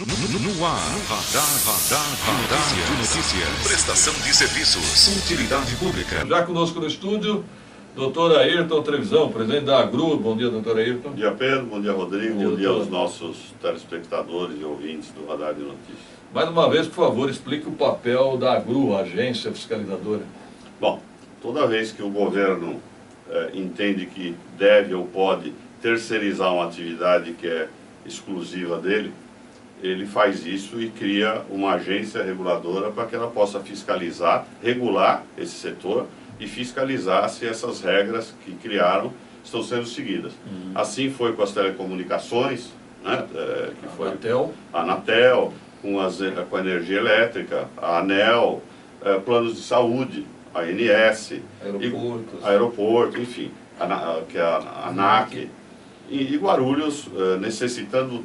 No ar, radar de notícias. Prestação de serviços. Utilidade pública. Já conosco no estúdio, doutor Ayrton Trevisan, presidente da AGRU. Bom dia, doutor Ayrton. Bom dia, Pedro. Bom dia, Rodrigo. Bom dia aos nossos telespectadores e ouvintes do Radar de Notícias. Mais uma vez, por favor, explique o papel da AGRU, agência fiscalizadora. Bom, toda vez que o governo entende que deve ou pode terceirizar uma atividade que é exclusiva dele, ele faz isso e cria uma agência reguladora para que ela possa fiscalizar, regular esse setor e fiscalizar se essas regras que criaram estão sendo seguidas. Assim foi com as telecomunicações, né, que foi a Anatel, com a energia elétrica, a ANEEL, planos de saúde, a ANS, aeroporto, enfim, que é a ANAC, e Guarulhos necessitando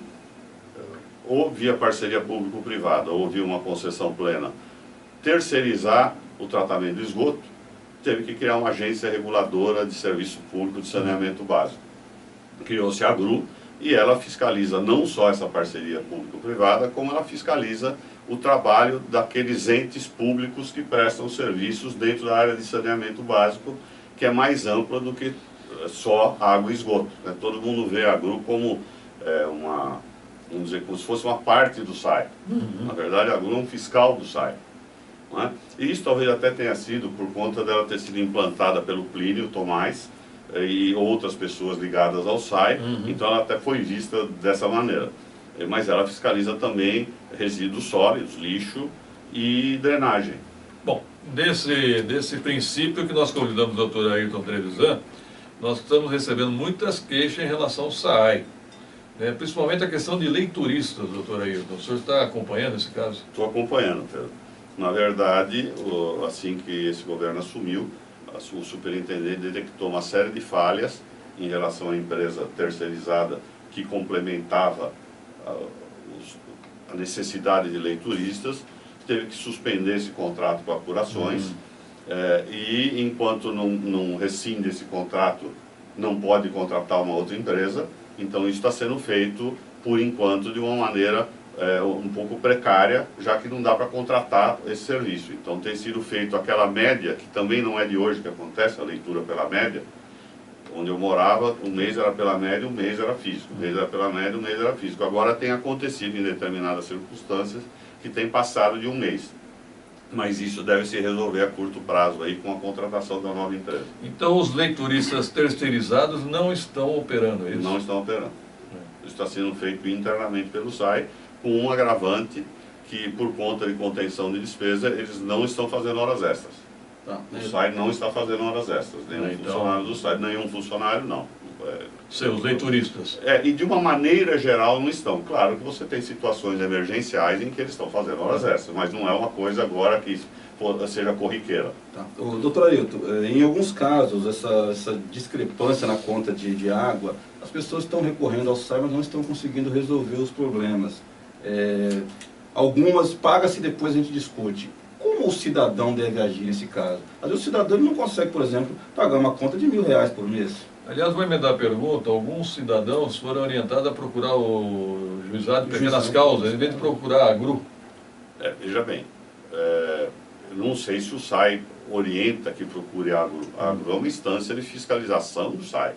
ou via parceria público-privada, ou via uma concessão plena, terceirizar o tratamento do esgoto, teve que criar uma agência reguladora de serviço público de saneamento básico. Criou-se a AGRU e ela fiscaliza não só essa parceria público-privada, como ela fiscaliza o trabalho daqueles entes públicos que prestam serviços dentro da área de saneamento básico, que é mais ampla do que só água e esgoto, né? Todo mundo vê a AGRU como vamos dizer, como se fosse uma parte do SAI. Na verdade, a AGRU é um fiscal do SAI. Não é? E isso talvez até tenha sido por conta dela ter sido implantada pelo Plínio Tomás e outras pessoas ligadas ao SAI, então ela até foi vista dessa maneira. Mas ela fiscaliza também resíduos sólidos, lixo e drenagem. Bom, desse princípio que nós convidamos o doutor Ayrton Trevisan, nós estamos recebendo muitas queixas em relação ao SAI. Principalmente a questão de leituristas, doutor Ayrton. O senhor está acompanhando esse caso? Estou acompanhando, Pedro. Na verdade, assim que esse governo assumiu, o superintendente detectou uma série de falhas em relação à empresa terceirizada que complementava a necessidade de leituristas, teve que suspender esse contrato com apurações, e enquanto não rescinde esse contrato, não pode contratar uma outra empresa. Então isso está sendo feito, por enquanto, de uma maneira um pouco precária, já que não dá para contratar esse serviço. Então tem sido feito aquela média, que também não é de hoje que acontece, a leitura pela média. Onde eu morava, um mês era pela média, um mês era físico. Um mês era pela média, um mês era físico. Agora tem acontecido em determinadas circunstâncias que tem passado de um mês. Mas isso deve se resolver a curto prazo aí com a contratação da nova empresa. Então os leituristas terceirizados não estão operando, é isso? Não estão operando. Isso está sendo feito internamente pelo SAI, com um agravante que, por conta de contenção de despesa, eles não estão fazendo horas extras. O SAI não está fazendo horas extras. Nenhum funcionário do SAI, nenhum funcionário não. Seus leituristas. E de uma maneira geral não estão. Claro que você tem situações emergenciais em que eles estão fazendo horas extras, mas não é uma coisa agora que seja corriqueira. Doutor Ayrton, em alguns casos, essa discrepância na conta de água, as pessoas estão recorrendo ao SAI, mas não estão conseguindo resolver os problemas. Algumas paga-se, depois a gente discute. Como o cidadão deve agir nesse caso? Às vezes o cidadão não consegue, por exemplo, pagar uma conta de R$1.000 por mês. Aliás, vou emendar a pergunta. Alguns cidadãos foram orientados a procurar o juizado de pequenas causas, em vez de procurar a AGRU. Veja bem, eu não sei se o SAI orienta que procure a AGRU. A AGRU é uma instância de fiscalização do SAI.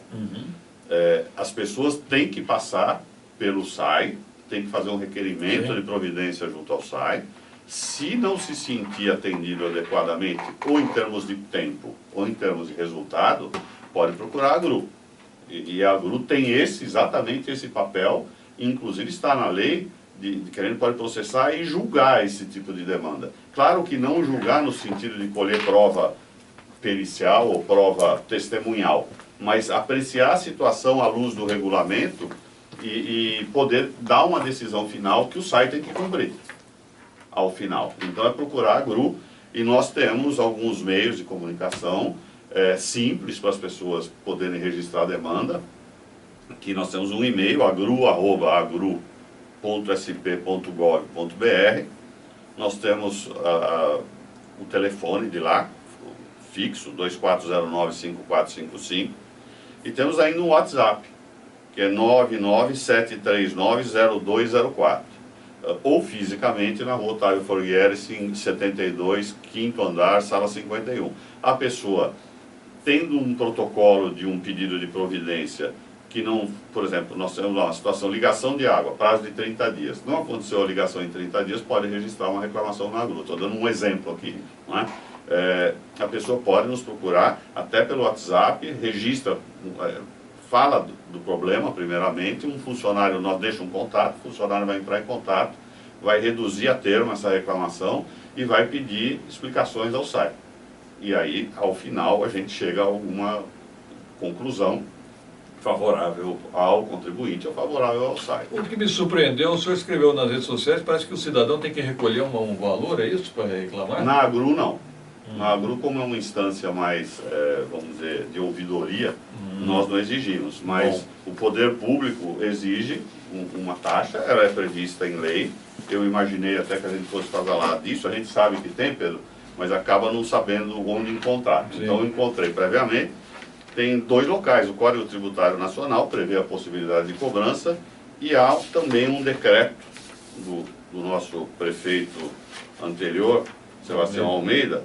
As pessoas têm que passar pelo SAI, têm que fazer um requerimento de providência junto ao SAI. Se não se sentir atendido adequadamente, ou em termos de tempo, ou em termos de resultado, pode procurar a AGRU. E a AGRU tem exatamente esse papel, inclusive está na lei, de que a gente pode processar e julgar esse tipo de demanda. Claro que não julgar no sentido de colher prova pericial ou prova testemunhal, mas apreciar a situação à luz do regulamento e poder dar uma decisão final que o SAI tem que cumprir ao final. Então é procurar a AGRU, e nós temos alguns meios de comunicação simples para as pessoas poderem registrar a demanda. Aqui nós temos um e-mail, agru@agru.sp.gov.br. Nós temos o telefone de lá, fixo, 2409-5455. E temos ainda um WhatsApp, que é 997390204. ou fisicamente na rua Otávio Forgueres, em 72, quinto andar, sala 51. A pessoa, tendo um protocolo de um pedido de providência, que não, por exemplo, nós temos lá uma situação, ligação de água, prazo de 30 dias. Não aconteceu a ligação em 30 dias, pode registrar uma reclamação na AGRU. Estou dando um exemplo aqui, não é? A pessoa pode nos procurar, até pelo WhatsApp, registra, fala do problema, primeiramente, um funcionário, nós deixa um contato, o funcionário vai entrar em contato, vai reduzir a termo essa reclamação e vai pedir explicações ao SAI. E aí, ao final, a gente chega a alguma conclusão favorável ao contribuinte ou favorável ao SAI. O que me surpreendeu, o senhor escreveu nas redes sociais, parece que o cidadão tem que recolher um valor, é isso, para reclamar? Na AGRU, não. Na AGRU, como é uma instância mais, vamos dizer, de ouvidoria, nós não exigimos. Mas o poder público exige uma taxa, ela é prevista em lei. Eu imaginei até que a gente fosse falar disso, a gente sabe que tem, Pedro, mas acaba não sabendo onde encontrar. Sim. Então eu encontrei previamente. Tem 2 locais, o Código Tributário Nacional prevê a possibilidade de cobrança e há também um decreto do nosso prefeito anterior, Sebastião Almeida,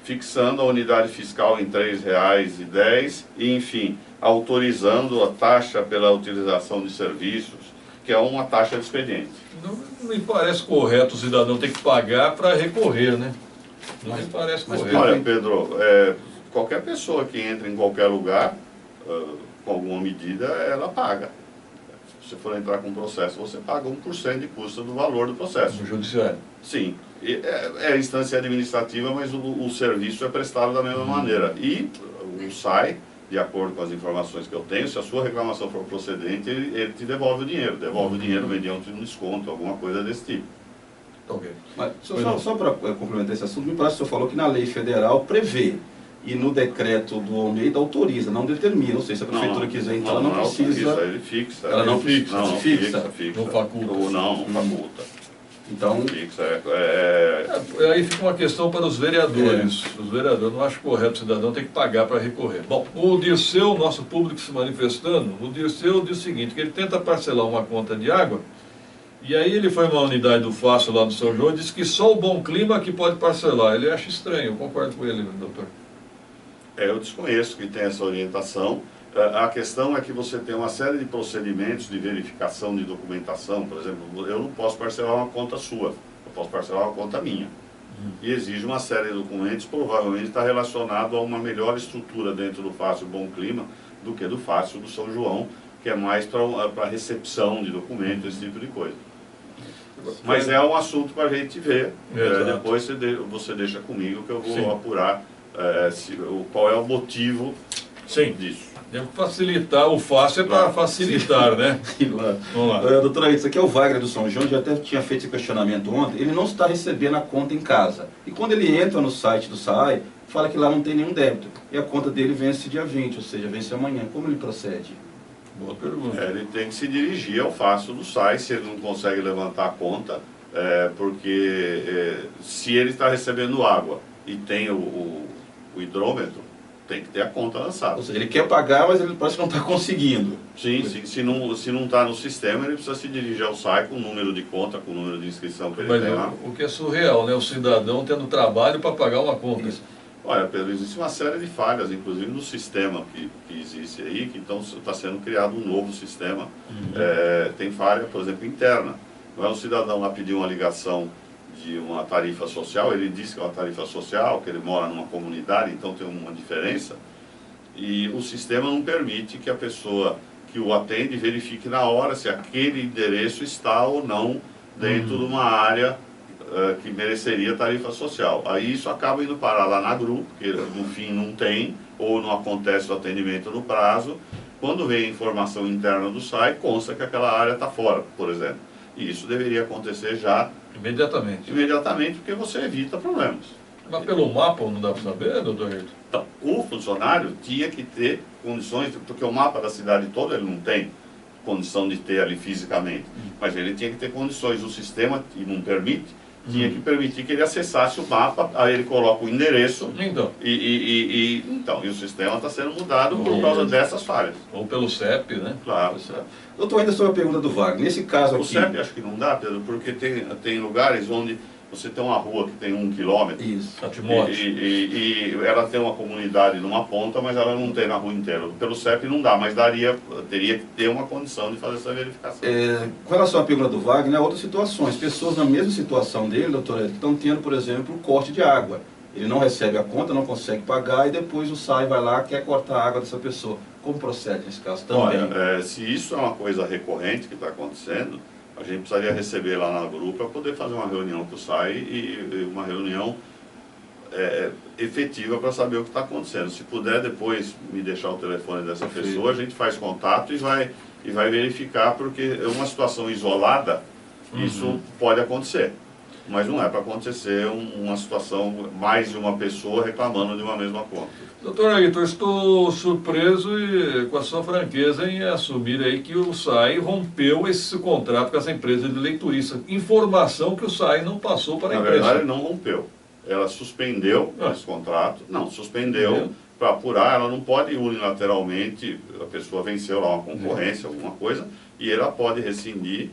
fixando a unidade fiscal em R$ 3,10 e, enfim, autorizando a taxa pela utilização de serviços, que é uma taxa de expediente. Não me parece correto o cidadão ter que pagar para recorrer, né? Não me parece correto. Olha, Pedro, qualquer pessoa que entra em qualquer lugar, com alguma medida, ela paga. Se você for entrar com um processo, você paga 1% de custo do valor do processo. No judiciário? Sim. É instância administrativa, mas o serviço é prestado da mesma maneira. E o SAI, de acordo com as informações que eu tenho, se a sua reclamação for procedente, ele te devolve o dinheiro. Devolve o dinheiro mediante um desconto, alguma coisa desse tipo. Ok. Mas, só para complementar esse assunto, me parece que o senhor falou que na lei federal prevê. E no decreto do Almeida autoriza, não determina. Não sei se a prefeitura quiser, então ela não precisa. Autoriza, ele fixa. Ela não fixa. Não fixa. Não faculta. Ou não faculta. Então, fixa, aí fica uma questão para os vereadores. Os vereadores não acham correto o cidadão ter que pagar para recorrer. Bom, o Dirceu, nosso público se manifestando, o Dirceu diz o seguinte, que ele tenta parcelar uma conta de água, e aí ele foi numa unidade do Fácil lá no São João e disse que só o Bom Clima que pode parcelar. Ele acha estranho, eu concordo com ele, doutor. Eu desconheço que tem essa orientação. A questão é que você tem uma série de procedimentos de verificação de documentação. Por exemplo, eu não posso parcelar uma conta sua, eu posso parcelar uma conta minha. E exige uma série de documentos, provavelmente está relacionado a uma melhor estrutura dentro do Fácil Bom Clima do que do Fácil do São João, que é mais para recepção de documentos, esse tipo de coisa. Mas é um assunto para a gente ver. Depois você deixa comigo que eu vou apurar qual é o motivo disso. Deve facilitar, o fácil é para facilitar, né? Vamos lá. Doutora, isso aqui é o Wagner do São João, já até tinha feito esse questionamento ontem. Ele não está recebendo a conta em casa. E quando ele entra no site do SAI, fala que lá não tem nenhum débito. E a conta dele vence dia 20, ou seja, vence amanhã. Como ele procede? Boa pergunta. Ele tem que se dirigir ao Fácil do SAI, se ele não consegue levantar a conta, porque se ele está recebendo água e tem o hidrômetro, tem que ter a conta lançada. Ou seja, ele quer pagar, mas ele parece que não está conseguindo. Sim, se não está no sistema, ele precisa se dirigir ao SAI com o número de conta, com o número de inscrição que ele tem lá. O que é surreal, né? O cidadão tendo trabalho para pagar uma conta. Isso. Olha, Pedro, existe uma série de falhas, inclusive no sistema que existe aí, que então está sendo criado um novo sistema. Tem falha, por exemplo, interna. Não é um cidadão lá pedir uma ligação de uma tarifa social, ele diz que é uma tarifa social, que ele mora numa comunidade, então tem uma diferença, e o sistema não permite que a pessoa que o atende verifique na hora se aquele endereço está ou não dentro de uma área que mereceria tarifa social. Aí isso acaba indo parar lá na AGRU, porque no fim não tem, ou não acontece o atendimento no prazo. Quando vem a informação interna do SAI, consta que aquela área está fora, por exemplo. E isso deveria acontecer já imediatamente. Imediatamente, porque você evita problemas. Mas pelo mapa não dá para saber, doutor Hilton? Então, o funcionário tinha que ter condições, porque o mapa da cidade toda ele não tem condição de ter ali fisicamente, mas ele tinha que ter condições, o sistema não permite, tinha que permitir que ele acessasse o mapa, aí ele coloca o endereço Então. e o sistema está sendo mudado por causa dessas falhas. Ou pelo CEP, né? Claro. Doutor, ainda sobre a pergunta do Wagner. Nesse caso aqui... O CEP acho que não dá, Pedro, porque tem lugares onde você tem uma rua que tem 1 quilômetro. Isso. E ela tem uma comunidade numa ponta, mas ela não tem na rua inteira. Pelo CEP não dá, mas teria que ter uma condição de fazer essa verificação. Com relação à pergunta do Wagner, há outras situações. Pessoas na mesma situação dele, doutor, estão tendo, por exemplo, o corte de água. Ele não recebe a conta, não consegue pagar e depois o SAI vai lá quer cortar a água dessa pessoa. Como procede nesse caso também? Olha, se isso é uma coisa recorrente que está acontecendo, a gente precisaria receber lá na grupo para poder fazer uma reunião com o SAI e uma reunião efetiva para saber o que está acontecendo. Se puder depois me deixar o telefone dessa pessoa, a gente faz contato e vai verificar, porque é uma situação isolada, isso pode acontecer. Mas não é para acontecer uma situação, mais de uma pessoa reclamando de uma mesma conta. Doutor Ayrton, estou surpreso com a sua franqueza em assumir aí que o SAI rompeu esse contrato com essa empresa de leiturista. Informação que o SAI não passou para a empresa. Na verdade, não rompeu. Ela suspendeu esse contrato. Não, suspendeu para apurar. Ela não pode unilateralmente, a pessoa venceu lá uma concorrência, alguma coisa, e ela pode rescindir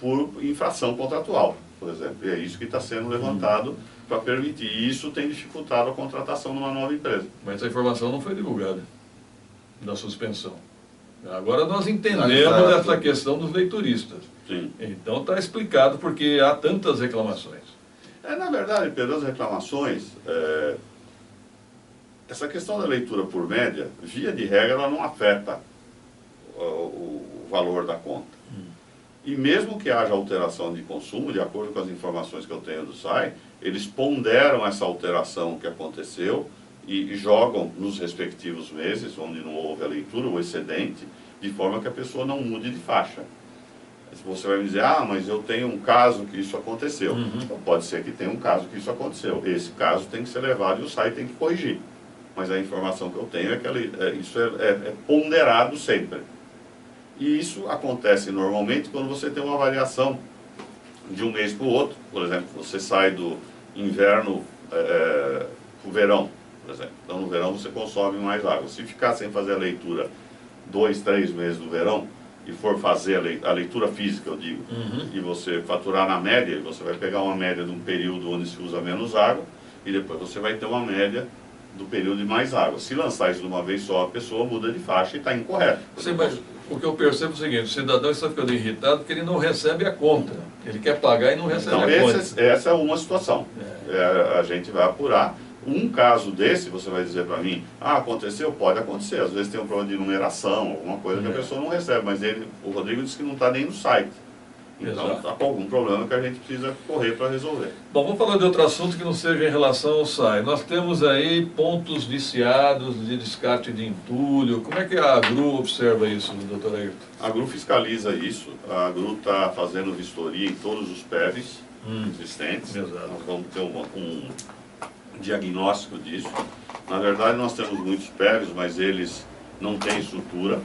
por infração contratual, por exemplo. E é isso que está sendo levantado para permitir. E isso tem dificultado a contratação de uma nova empresa. Mas essa informação não foi divulgada, da suspensão. Agora nós entendemos essa questão dos leituristas. Sim. Então está explicado porque há tantas reclamações. Na verdade, Pedro, as reclamações, essa questão da leitura por média, via de regra, ela não afeta o valor da conta. E mesmo que haja alteração de consumo, de acordo com as informações que eu tenho do SAI, eles ponderam essa alteração que aconteceu e jogam nos respectivos meses, onde não houve a leitura, o excedente, de forma que a pessoa não mude de faixa. Você vai me dizer, mas eu tenho um caso que isso aconteceu. Então pode ser que tenha um caso que isso aconteceu. Esse caso tem que ser levado e o SAI tem que corrigir. Mas a informação que eu tenho é que isso é ponderado sempre. E isso acontece normalmente quando você tem uma variação de um mês para o outro. Por exemplo, você sai do inverno para o verão, por exemplo. Então no verão você consome mais água. Se ficar sem fazer a leitura 2, 3 meses do verão, e for fazer a leitura física, eu digo, e você faturar na média, você vai pegar uma média de um período onde se usa menos água, e depois você vai ter uma média do período de mais água. Se lançar isso de uma vez só, a pessoa muda de faixa e está incorreto. O que eu percebo é o seguinte, o cidadão está ficando irritado porque ele não recebe a conta. Ele quer pagar e não recebe a conta. Essa é uma situação. A gente vai apurar. Um caso desse, você vai dizer para mim, aconteceu? Pode acontecer. Às vezes tem um problema de numeração, alguma coisa que a pessoa não recebe, mas o Rodrigo disse que não está nem no site. Então está com algum problema que a gente precisa correr para resolver. Bom, vamos falar de outro assunto que não seja em relação ao SAI. Nós temos aí pontos viciados de descarte de entulho. Como é que a AGRU observa isso, doutor Ayrton? A AGRU fiscaliza isso. A AGRU está fazendo vistoria em todos os PEVs existentes. Exato. Nós vamos ter um diagnóstico disso. Na verdade, nós temos muitos PEVs, mas eles não têm estrutura.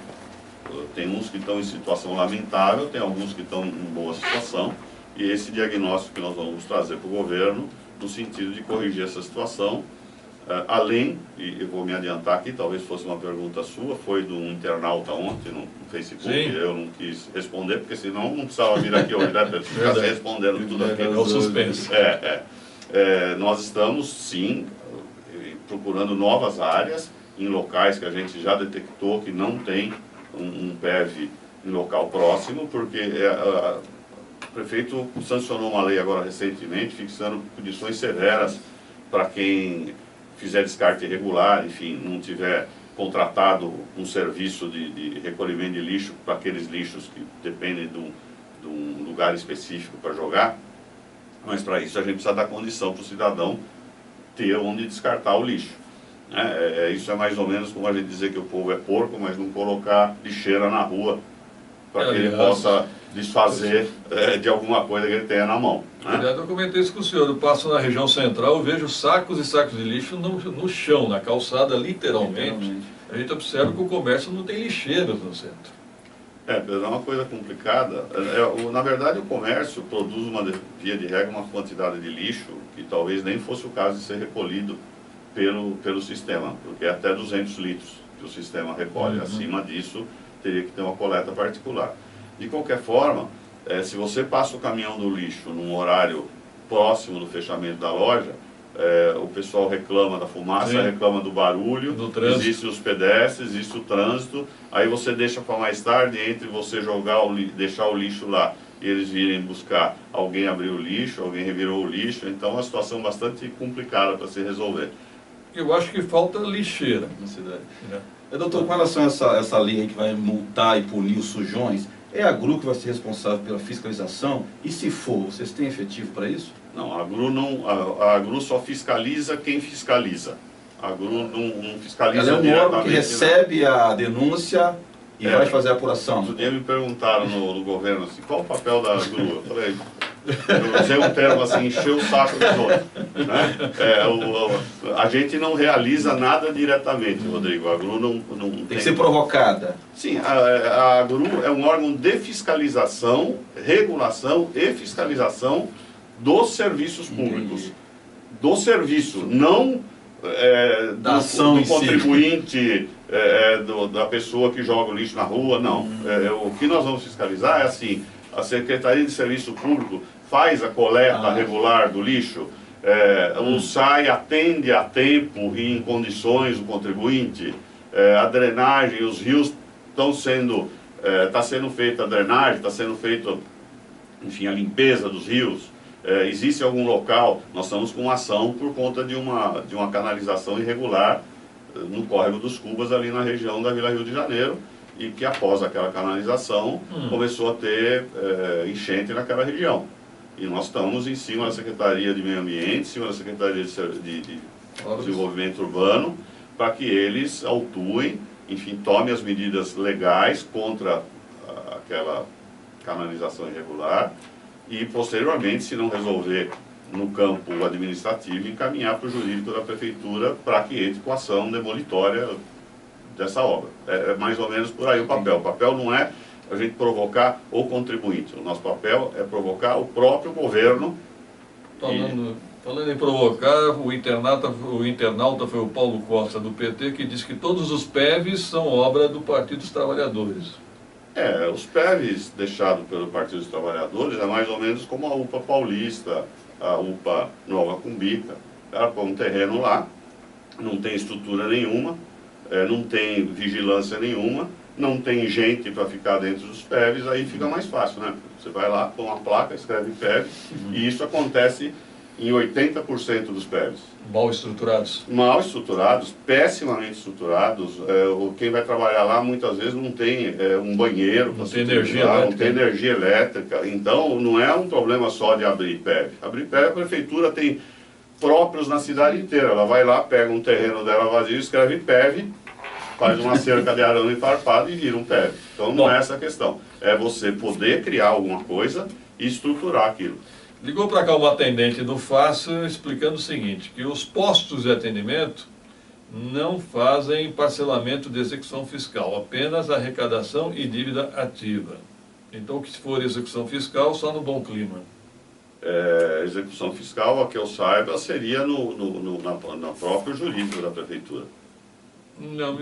Tem uns que estão em situação lamentável, tem alguns que estão em boa situação, e esse diagnóstico que nós vamos trazer para o governo, no sentido de corrigir essa situação, além, e eu vou me adiantar aqui, talvez fosse uma pergunta sua, foi de um internauta ontem no Facebook. Sim. Eu não quis responder, porque senão não precisava vir aqui hoje, né, para ficar respondendo tudo aqui. É o suspense. Nós estamos, sim, procurando novas áreas, em locais que a gente já detectou que não tem um PEV em local próximo, porque o prefeito sancionou uma lei agora recentemente, fixando punições severas para quem fizer descarte irregular, enfim, não tiver contratado um serviço de recolhimento de lixo para aqueles lixos que dependem de um lugar específico para jogar. Mas para isso a gente precisa dar condição para o cidadão ter onde descartar o lixo. Isso é mais ou menos como a gente dizer que o povo é porco, mas não colocar lixeira na rua para que ele possa desfazer de alguma coisa que ele tenha na mão. Verdade, eu comentei isso com o senhor. Eu passo na região central, eu vejo sacos e sacos de lixo no chão, na calçada, literalmente. A gente observa que o comércio não tem lixeiras no centro. Pedro, é uma coisa complicada. Na verdade, o comércio produz, via de regra, uma quantidade de lixo que talvez nem fosse o caso de ser recolhido pelo sistema, porque é até 200 litros que o sistema recolhe. Acima disso, teria que ter uma coleta particular. De qualquer forma, se você passa o caminhão do lixo num horário próximo do fechamento da loja, o pessoal reclama da fumaça, Sim. reclama do barulho, Do trânsito. existem os pedestres, existe o trânsito, aí você deixa para mais tarde, entre você deixar o lixo lá e eles virem buscar, alguém abriu o lixo, alguém revirou o lixo, então é uma situação bastante complicada para se resolver. Eu acho que falta lixeira. Na cidade. Né? Doutor, com relação a essa lei aí que vai multar e punir os sujões, é a GRU que vai ser responsável pela fiscalização? E se for, vocês têm efetivo para isso? Não, a GRU só fiscaliza quem fiscaliza. A GRU não fiscaliza Ela é um órgão que diretamente, recebe a denúncia e vai fazer a apuração. Outro dia me perguntaram no governo assim, qual o papel da GRU? Eu falei, eu usei um termo assim, encher o saco dos outros. Né? A gente não realiza nada diretamente, Rodrigo. A GRU não Tem que ser provocada. Sim, a GRU é um órgão de fiscalização, regulação e fiscalização dos serviços públicos. Do serviço, não da ação do contribuinte, da pessoa que joga o lixo na rua, não. O que nós vamos fiscalizar é assim, a Secretaria de Serviço Público faz a coleta regular do lixo, o SAI atende a tempo e em condições o contribuinte, a drenagem, os rios estão sendo, está sendo feita a drenagem, está sendo feita, enfim, a limpeza dos rios. Existe algum local, nós estamos com uma ação por conta de uma canalização irregular no Córrego dos Cubas, ali na região da Vila Rio de Janeiro, e que após aquela canalização começou a ter enchente naquela região. E nós estamos em cima da Secretaria de Meio Ambiente, em cima da Secretaria de Desenvolvimento Urbano, para que eles autuem, enfim, tomem as medidas legais contra aquela canalização irregular e, posteriormente, se não resolver no campo administrativo, encaminhar para o jurídico da Prefeitura para que entre com a ação demolitória dessa obra. É mais ou menos por aí o papel. O papel não é a gente provocar o contribuinte. O nosso papel é provocar o próprio governo. Falando em provocar, o internauta foi o Paulo Costa, do PT, que disse que todos os PEVs são obra do Partido dos Trabalhadores. Os PEVs deixados pelo Partido dos Trabalhadores é mais ou menos como a UPA Paulista, a UPA Nova Cumbica. Ela põe um terreno lá, não tem estrutura nenhuma, não tem vigilância nenhuma, não tem gente para ficar dentro dos PEVs, aí fica mais fácil, né? Você vai lá, põe uma placa, escreve PEV, e isso acontece em 80% dos PEVs. Mal estruturados. Mal estruturados, pessimamente estruturados. Quem vai trabalhar lá muitas vezes não tem um banheiro, não tem energia elétrica. Não tem energia elétrica. Então não é um problema só de abrir PEV. Abrir PEV, a prefeitura tem próprios na cidade inteira. Ela vai lá, pega um terreno dela vazio, escreve PEV, faz uma cerca de arame farpado e vira um PEV. Então não é essa a questão. É você poder criar alguma coisa e estruturar aquilo. Ligou para cá uma atendente do FAS explicando o seguinte, que os postos de atendimento não fazem parcelamento de execução fiscal, apenas arrecadação e dívida ativa. Então, que se for execução fiscal, só no Bom Clima. Execução fiscal, a que eu saiba, seria na própria jurídica da prefeitura. Não,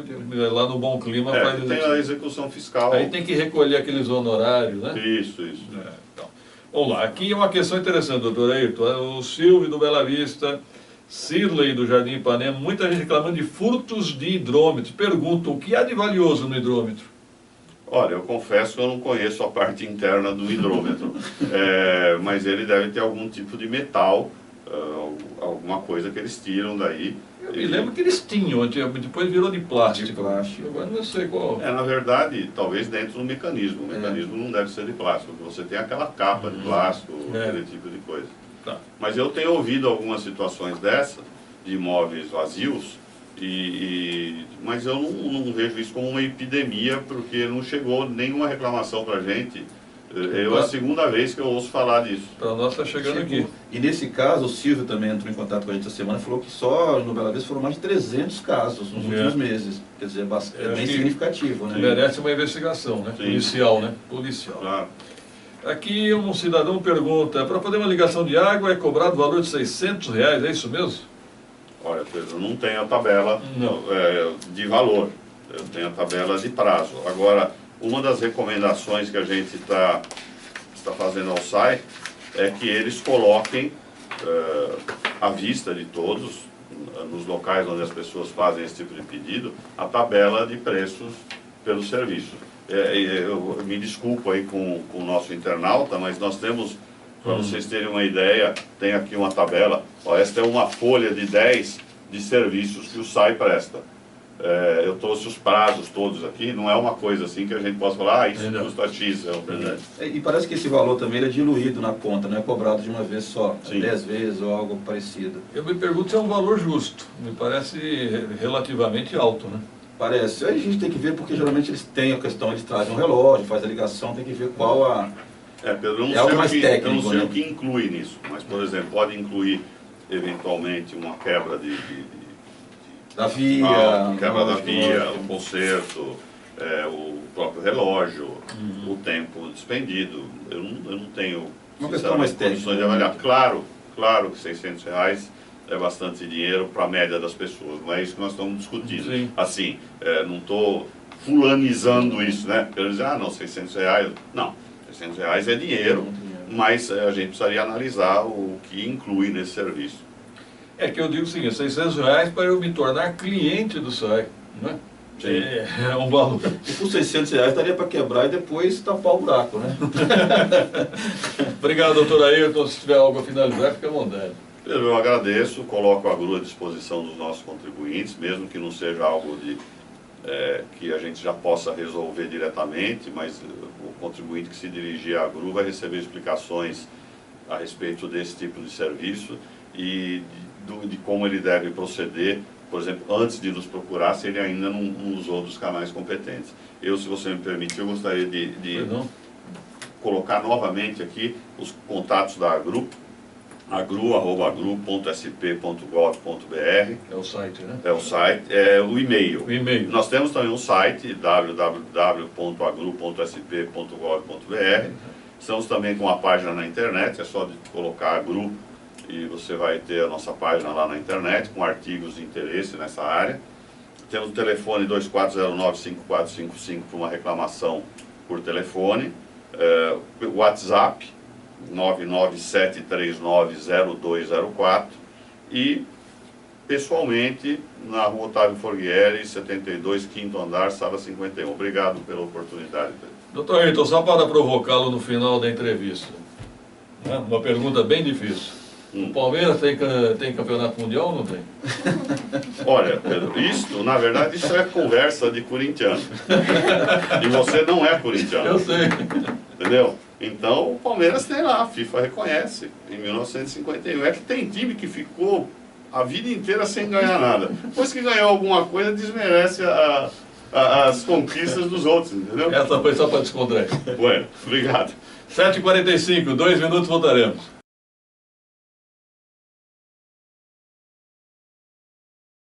lá no Bom Clima faz execução. Tem a execução fiscal. Aí tem que recolher aqueles honorários, né? Isso. Então, vamos lá, aqui é uma questão interessante, doutor Ayrton. O Silvio do Bela Vista, Cirlei do Jardim Ipanema, muita gente reclamando de furtos de hidrômetros. Perguntam, o que há de valioso no hidrômetro? Olha, eu confesso que eu não conheço a parte interna do hidrômetro, mas ele deve ter algum tipo de metal, alguma coisa que eles tiram daí. Eu me lembro que eles tinham, depois virou de plástico. Agora não sei qual. Na verdade, talvez dentro do mecanismo. O mecanismo não deve ser de plástico, porque você tem aquela capa de plástico, aquele tipo de coisa. Tá. Mas eu tenho ouvido algumas situações dessas, de imóveis vazios, mas eu não vejo isso como uma epidemia, porque não chegou nenhuma reclamação para a gente É a segunda vez que eu ouço falar disso. Para nós está chegando aqui. E nesse caso, o Silvio também entrou em contato com a gente essa semana e falou que só no Bela Vista foram mais de 300 casos nos últimos meses. Quer dizer, é bem significativo, né? Merece uma investigação, né? Sim. Policial, né? Policial. Claro. Aqui um cidadão pergunta, para poder uma ligação de água é cobrado o valor de R$600, é isso mesmo? Olha, Pedro, não tenho a tabela Não. de valor, eu tenho a tabela de prazo. Agora, uma das recomendações que a gente está fazendo ao SAI é que eles coloquem à vista de todos, nos locais onde as pessoas fazem esse tipo de pedido, a tabela de preços pelo serviço. Eu me desculpo aí com o nosso internauta, mas nós temos, para vocês terem uma ideia, tem aqui uma tabela. Ó, esta é uma folha de 10 de serviços que o SAI presta. Eu trouxe os prazos todos aqui, não é uma coisa assim que a gente possa falar, isso custa X, verdade. E parece que esse valor também ele é diluído na conta, não é cobrado de uma vez só, 10 vezes ou algo parecido. Eu me pergunto se é um valor justo, me parece relativamente alto, né? Parece. Aí a gente tem que ver, porque geralmente eles têm a questão, eles trazem um relógio, faz a ligação, tem que ver qual a... Pedro, é algo mais técnico, eu não sei né? o que inclui nisso, mas, por exemplo, pode incluir, eventualmente, uma quebra da via... quebra da via, o conserto, o próprio relógio, o tempo despendido. Eu não tenho, uma questão mais técnica, condições de avaliar. Claro que R$600 é bastante dinheiro para a média das pessoas, não é isso que nós estamos discutindo. Sim. Assim, não estou fulanizando isso, né? Quero dizer, não, R$600, não, R$600 é dinheiro, mas a gente precisaria analisar o que inclui nesse serviço. É que eu digo o seguinte, R$600 para eu me tornar cliente do SAI, né? É um valor. E por R$600 daria para quebrar e depois tapar o buraco, né? Obrigado, doutor Ayrton. Se tiver algo a finalizar, fica à vontade. Pedro, eu agradeço, coloco a GRU à disposição dos nossos contribuintes, mesmo que não seja algo que a gente já possa resolver diretamente, mas o contribuinte que se dirigir à GRU vai receber explicações a respeito desse tipo de serviço e de como ele deve proceder, por exemplo, antes de nos procurar, se ele ainda não usou dos canais competentes. Eu, se você me permitir, eu gostaria de colocar novamente aqui os contatos da GRU, agru@agru.sp.gov.br. É o site, né? É o site, é o e-mail. O e-mail. Nós temos também um site, www.agru.sp.gov.br. Estamos também com uma página na internet, é só de colocar agru e você vai ter a nossa página lá na internet, com artigos de interesse nessa área. Temos o telefone 2409-5455 para uma reclamação por telefone. WhatsApp 997390204 e pessoalmente na Rua Otávio Forghieri, 72, quinto andar, sala 51. Obrigado pela oportunidade, Pedro. Doutor Ayrton, só para provocá-lo no final da entrevista, né? Uma pergunta bem difícil. O Palmeiras tem campeonato mundial ou não tem? Olha, Pedro, na verdade, isso é conversa de corintiano. E você não é corintiano. Eu sei. Entendeu? Então, o Palmeiras tem lá, a FIFA reconhece, em 1951. É que tem time que ficou a vida inteira sem ganhar nada. Depois que ganhou alguma coisa, desmerece as conquistas dos outros, entendeu? Essa foi só para descontrair. Bueno, obrigado. 7h45, 2 minutos, voltaremos.